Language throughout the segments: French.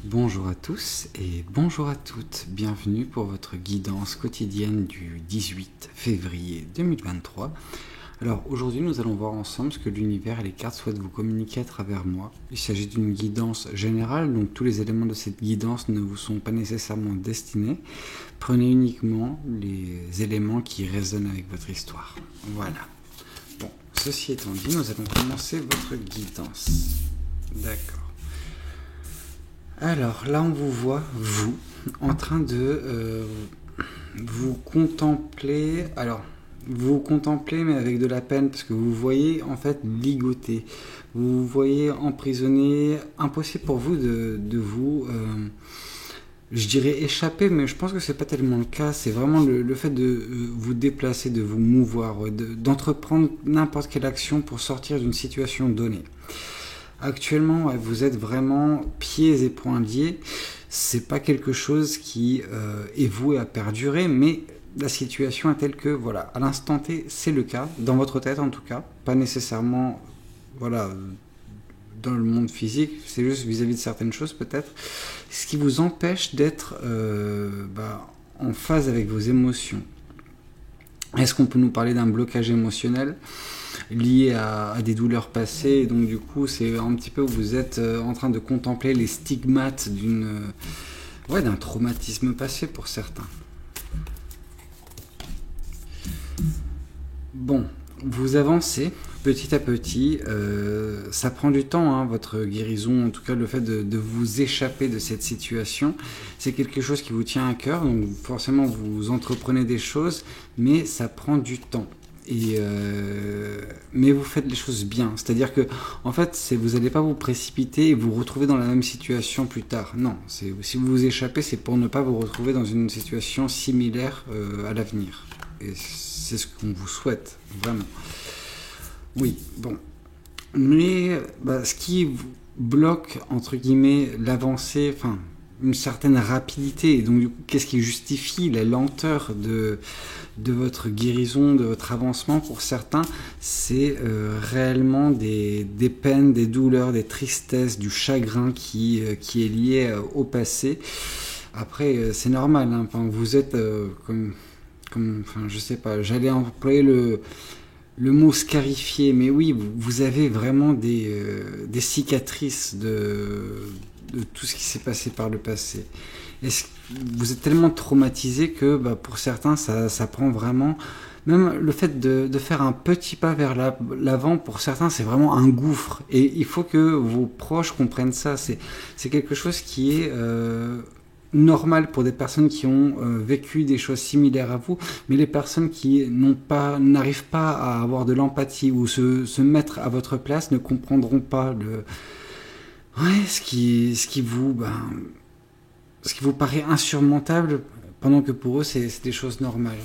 Bonjour à tous et bonjour à toutes, bienvenue pour votre guidance quotidienne du 18 février 2023. Alors aujourd'hui nous allons voir ensemble ce que l'univers et les cartes souhaitent vous communiquer à travers moi. Il s'agit d'une guidance générale, donc tous les éléments de cette guidance ne vous sont pas nécessairement destinés. Prenez uniquement les éléments qui résonnent avec votre histoire. Voilà. Bon, ceci étant dit, nous allons commencer votre guidance. D'accord. Alors là, on vous voit, vous, en train de vous contempler. Alors, vous contemplez, mais avec de la peine, parce que vous voyez en fait ligoté. Vous voyez emprisonné. Impossible pour vous de vous, je dirais échapper, mais je pense que c'est pas tellement le cas. C'est vraiment le fait de vous déplacer, de vous mouvoir, d'entreprendre n'importe quelle action pour sortir d'une situation donnée. Actuellement, vous êtes vraiment pieds et poings liés. C'est pas quelque chose qui est voué à perdurer, mais la situation est telle que, voilà, à l'instant T, c'est le cas, dans votre tête en tout cas, pas nécessairement, voilà, dans le monde physique, c'est juste vis-à-vis de certaines choses peut-être, ce qui vous empêche d'être en phase avec vos émotions. Est-ce qu'on peut nous parler d'un blocage émotionnel lié à des douleurs passées, et donc du coup c'est un petit peu où vous êtes en train de contempler les stigmates d'un traumatisme passé pour certains. Bon, vous avancez petit à petit, ça prend du temps, hein, votre guérison, en tout cas le fait de vous échapper de cette situation, c'est quelque chose qui vous tient à cœur, donc forcément vous entreprenez des choses, mais ça prend du temps. Mais vous faites les choses bien, c'est-à-dire que en fait vous n'allez pas vous précipiter et vous retrouver dans la même situation plus tard. Non, si vous vous échappez, c'est pour ne pas vous retrouver dans une situation similaire à l'avenir. Et c'est ce qu'on vous souhaite, vraiment. Oui, bon. Mais ce qui vous bloque, entre guillemets, l'avancée, enfin, une certaine rapidité, et donc du coup, qu'est-ce qui justifie la lenteur de votre guérison, de votre avancement pour certains, c'est réellement des peines, des douleurs, des tristesses, du chagrin qui est lié au passé. Après, c'est normal, hein, enfin, vous êtes enfin, je sais pas, j'allais employer le mot scarifié, mais oui, vous avez vraiment des cicatrices de tout ce qui s'est passé par le passé. Vous êtes tellement traumatisé que pour certains, ça prend vraiment... Même le fait de faire un petit pas vers l'avant, pour certains, c'est vraiment un gouffre. Et il faut que vos proches comprennent ça. C'est quelque chose qui est... normal pour des personnes qui ont vécu des choses similaires à vous, mais les personnes qui n'arrivent pas à avoir de l'empathie ou se mettre à votre place ne comprendront pas ce qui vous paraît insurmontable, pendant que pour eux c'est des choses normales.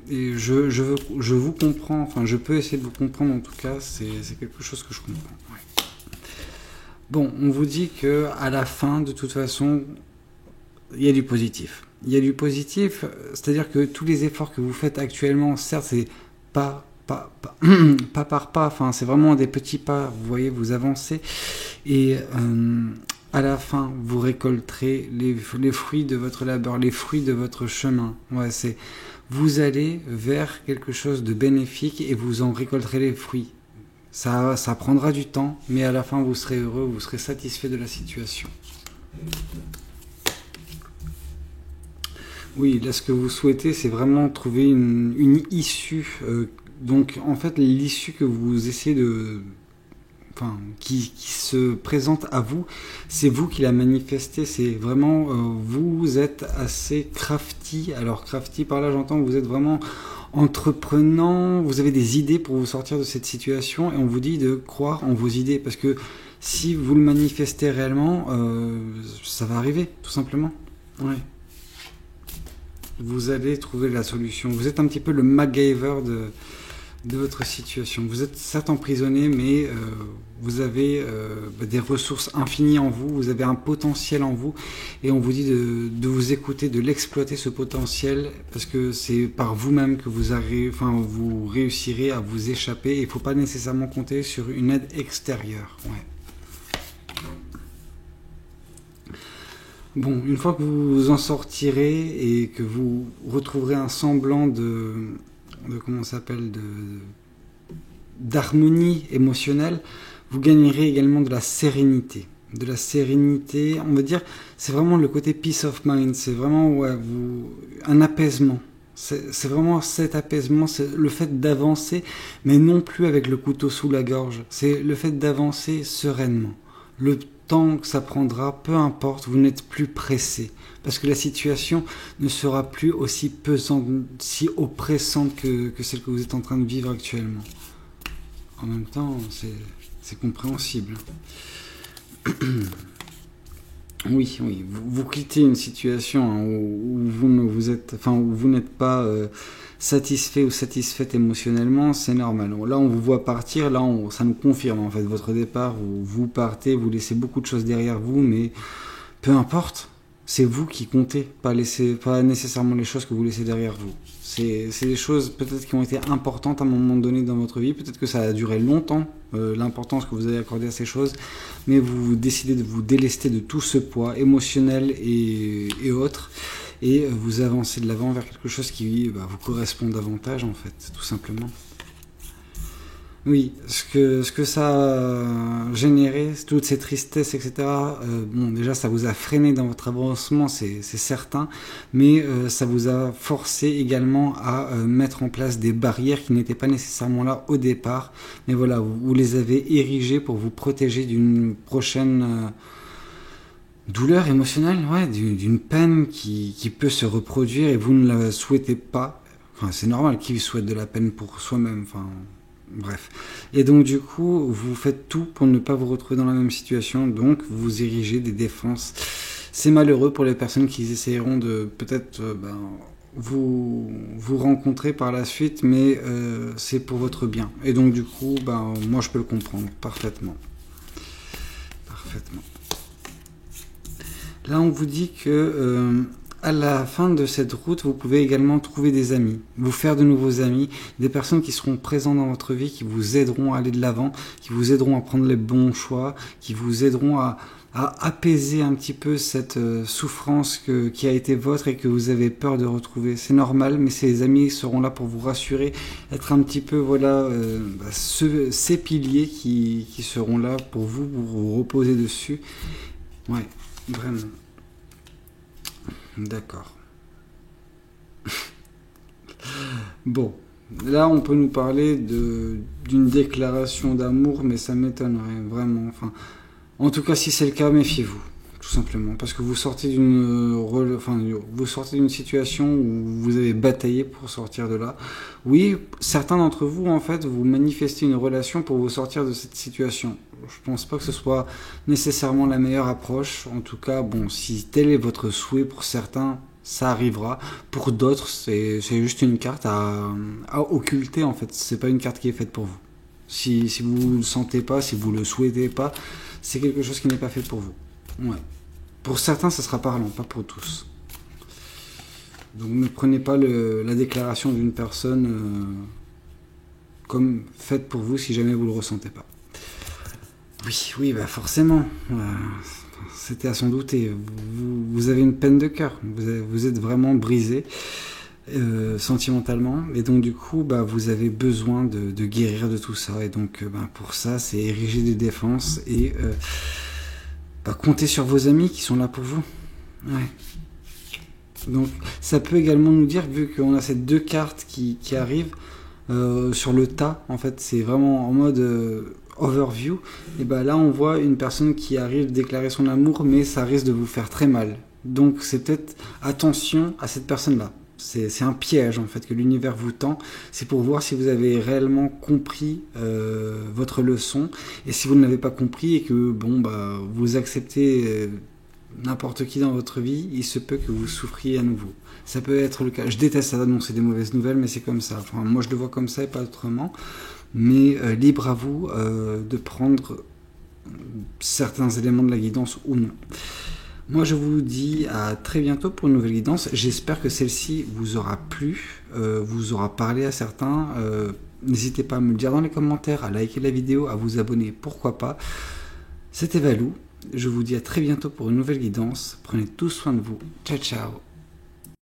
Et je vous comprends, enfin je peux essayer de vous comprendre, en tout cas c'est quelque chose que je comprends. Ouais. Bon, on vous dit que à la fin, de toute façon, il y a du positif. Il y a du positif, c'est-à-dire que tous les efforts que vous faites actuellement, certes, c'est pas par pas, enfin, c'est vraiment des petits pas, vous voyez, vous avancez, et à la fin, vous récolterez les fruits de votre labeur, les fruits de votre chemin. Ouais, vous allez vers quelque chose de bénéfique et vous en récolterez les fruits. Ça prendra du temps, mais à la fin, vous serez heureux, vous serez satisfait de la situation. Oui, là, ce que vous souhaitez, c'est vraiment trouver une issue. Donc, en fait, l'issue que vous essayez qui se présente à vous, c'est vous qui la manifestez. C'est vraiment, vous êtes assez crafty. Alors, crafty, par là, j'entends, vous êtes vraiment entreprenant. Vous avez des idées pour vous sortir de cette situation, et on vous dit de croire en vos idées, parce que si vous le manifestez réellement, ça va arriver, tout simplement. Ouais. Vous allez trouver la solution. Vous êtes un petit peu le MacGyver de votre situation. Vous êtes certes emprisonné, mais vous avez des ressources infinies en vous, vous avez un potentiel en vous, et on vous dit de vous écouter, de l'exploiter, ce potentiel, parce que c'est par vous-même que vous réussirez à vous échapper, et il ne faut pas nécessairement compter sur une aide extérieure. Ouais. Bon, une fois que vous en sortirez et que vous retrouverez un semblant de comment ça s'appelle, d'harmonie émotionnelle, vous gagnerez également de la sérénité. De la sérénité, on va dire, c'est vraiment le côté peace of mind, c'est vraiment ouais, un apaisement. C'est vraiment cet apaisement, c'est le fait d'avancer, mais non plus avec le couteau sous la gorge. C'est le fait d'avancer sereinement. Le temps que ça prendra, peu importe, vous n'êtes plus pressé. Parce que la situation ne sera plus aussi pesante, si oppressante que celle que vous êtes en train de vivre actuellement. En même temps, c'est compréhensible. Oui, oui, vous quittez une situation hein, où vous n'êtes pas satisfait ou satisfaite émotionnellement, c'est normal. Là, on vous voit partir, là, ça nous confirme en fait votre départ où vous partez, vous laissez beaucoup de choses derrière vous, mais peu importe, c'est vous qui comptez, pas nécessairement les choses que vous laissez derrière vous. C'est des choses peut-être qui ont été importantes à un moment donné dans votre vie, peut-être que ça a duré longtemps, l'importance que vous avez accordée à ces choses, mais vous décidez de vous délester de tout ce poids émotionnel et autres, et vous avancez de l'avant vers quelque chose qui vous correspond davantage en fait, tout simplement. Oui, ce que ça a généré, toutes ces tristesses, etc. Bon, déjà, ça vous a freiné dans votre avancement, c'est certain, mais ça vous a forcé également à mettre en place des barrières qui n'étaient pas nécessairement là au départ, mais voilà, vous les avez érigées pour vous protéger d'une prochaine douleur émotionnelle, ouais, d'une peine qui peut se reproduire et vous ne la souhaitez pas. Enfin, c'est normal, qui souhaite de la peine pour soi-même, enfin... Bref. Et donc du coup, vous faites tout pour ne pas vous retrouver dans la même situation, donc vous érigez des défenses. C'est malheureux pour les personnes qui essayeront de peut-être vous rencontrer par la suite, mais c'est pour votre bien. Et donc du coup, moi je peux le comprendre parfaitement. Parfaitement. Là, on vous dit que... à la fin de cette route, vous pouvez également trouver des amis, vous faire de nouveaux amis, des personnes qui seront présentes dans votre vie, qui vous aideront à aller de l'avant, qui vous aideront à prendre les bons choix, qui vous aideront à apaiser un petit peu cette souffrance qui a été votre et que vous avez peur de retrouver. C'est normal, mais ces amis seront là pour vous rassurer, être un petit peu, voilà, ces piliers qui seront là pour vous reposer dessus. Ouais, vraiment. D'accord. Bon, là on peut nous parler d'une déclaration d'amour, mais ça m'étonnerait vraiment. Enfin, en tout cas, si c'est le cas, méfiez-vous, tout simplement, parce que vous sortez d'une situation où vous avez bataillé pour sortir de là. Oui, certains d'entre vous, en fait, vous manifestez une relation pour vous sortir de cette situation. Je pense pas que ce soit nécessairement la meilleure approche. En tout cas, bon, si tel est votre souhait pour certains, ça arrivera. Pour d'autres, c'est juste une carte à occulter, en fait. C'est pas une carte qui est faite pour vous. Si vous le sentez pas, si vous le souhaitez pas, c'est quelque chose qui n'est pas fait pour vous. Ouais. Pour certains, ça sera parlant, pas pour tous. Donc ne prenez pas la déclaration d'une personne comme faite pour vous si jamais vous le ressentez pas. Oui, forcément. C'était à s'en douter. Vous avez une peine de cœur. Vous êtes vraiment brisé sentimentalement. Et donc, du coup, vous avez besoin de guérir de tout ça. Et donc, pour ça, c'est ériger des défenses et compter sur vos amis qui sont là pour vous. Ouais. Donc, ça peut également nous dire, vu qu'on a ces deux cartes qui arrivent sur le tas, en fait, c'est vraiment en mode... overview, et là on voit une personne qui arrive à déclarer son amour, mais ça risque de vous faire très mal. Donc c'est peut-être attention à cette personne-là. C'est un piège en fait que l'univers vous tend. C'est pour voir si vous avez réellement compris votre leçon, et si vous ne l'avez pas compris et que vous acceptez n'importe qui dans votre vie, il se peut que vous souffriez à nouveau. Ça peut être le cas. Je déteste annoncer des mauvaises nouvelles, mais c'est comme ça. Enfin, moi je le vois comme ça et pas autrement. Mais libre à vous de prendre certains éléments de la guidance ou non. Moi, je vous dis à très bientôt pour une nouvelle guidance. J'espère que celle-ci vous aura plu, vous aura parlé à certains. N'hésitez pas à me le dire dans les commentaires, à liker la vidéo, à vous abonner, pourquoi pas. C'était Valou, Je vous dis à très bientôt pour une nouvelle guidance. Prenez tout soin de vous. Ciao, ciao.